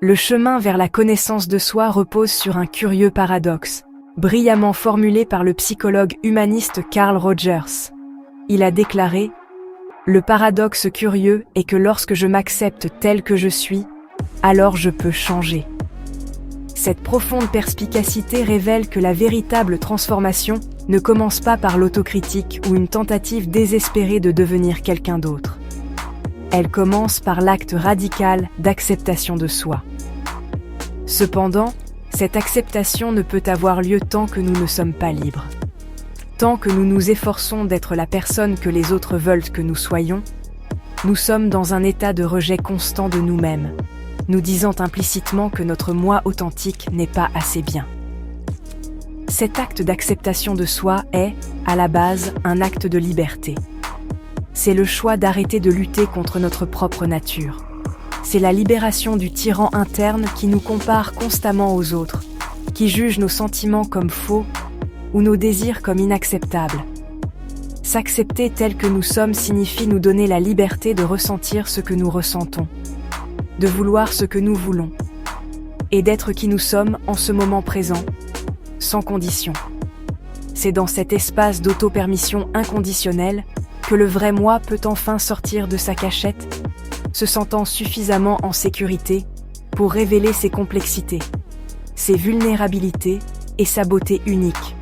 Le chemin vers la connaissance de soi repose sur un curieux paradoxe, brillamment formulé par le psychologue humaniste Carl Rogers. Il a déclaré « Le paradoxe curieux est que lorsque je m'accepte tel que je suis, alors je peux changer. » Cette profonde perspicacité révèle que la véritable transformation ne commence pas par l'autocritique ou une tentative désespérée de devenir quelqu'un d'autre. Elle commence par l'acte radical d'acceptation de soi. Cependant, cette acceptation ne peut avoir lieu tant que nous ne sommes pas libres. Tant que nous nous efforçons d'être la personne que les autres veulent que nous soyons, nous sommes dans un état de rejet constant de nous-mêmes, nous disant implicitement que notre moi authentique n'est pas assez bien. Cet acte d'acceptation de soi est, à la base, un acte de liberté. C'est le choix d'arrêter de lutter contre notre propre nature. C'est la libération du tyran interne qui nous compare constamment aux autres, qui juge nos sentiments comme faux ou nos désirs comme inacceptables. S'accepter tel que nous sommes signifie nous donner la liberté de ressentir ce que nous ressentons, de vouloir ce que nous voulons, et d'être qui nous sommes en ce moment présent, sans condition. C'est dans cet espace d'auto-permission inconditionnelle que le vrai moi peut enfin sortir de sa cachette, se sentant suffisamment en sécurité pour révéler ses complexités, ses vulnérabilités et sa beauté unique.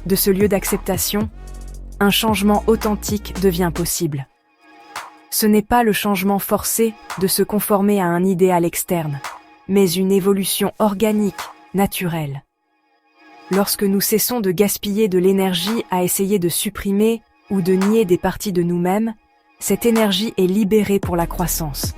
De ce lieu d'acceptation, un changement authentique devient possible. Ce n'est pas le changement forcé de se conformer à un idéal externe, mais une évolution organique, naturelle. Lorsque nous cessons de gaspiller de l'énergie à essayer de supprimer ou de nier des parties de nous-mêmes, cette énergie est libérée pour la croissance.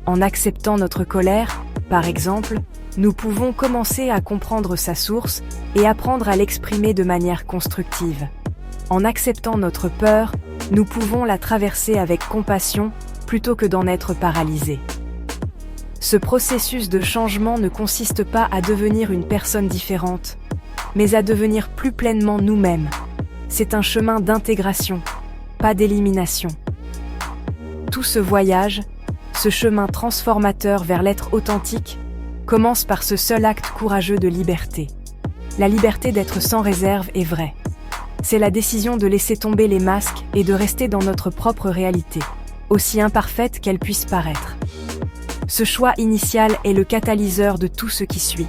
En acceptant notre colère, par exemple, nous pouvons commencer à comprendre sa source et apprendre à l'exprimer de manière constructive. En acceptant notre peur, nous pouvons la traverser avec compassion plutôt que d'en être paralysés. Ce processus de changement ne consiste pas à devenir une personne différente, mais à devenir plus pleinement nous-mêmes. C'est un chemin d'intégration, pas d'élimination. Tout ce voyage, ce chemin transformateur vers l'être authentique, commence par ce seul acte courageux de liberté. La liberté d'être sans réserve et vraie. C'est la décision de laisser tomber les masques et de rester dans notre propre réalité, aussi imparfaite qu'elle puisse paraître. Ce choix initial est le catalyseur de tout ce qui suit.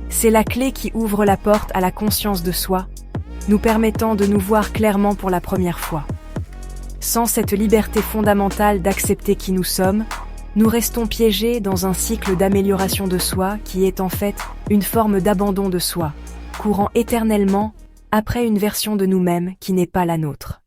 C'est la clé qui ouvre la porte à la conscience de soi, nous permettant de nous voir clairement pour la première fois. Sans cette liberté fondamentale d'accepter qui nous sommes, nous restons piégés dans un cycle d'amélioration de soi qui est en fait une forme d'abandon de soi, courant éternellement après une version de nous-mêmes qui n'est pas la nôtre.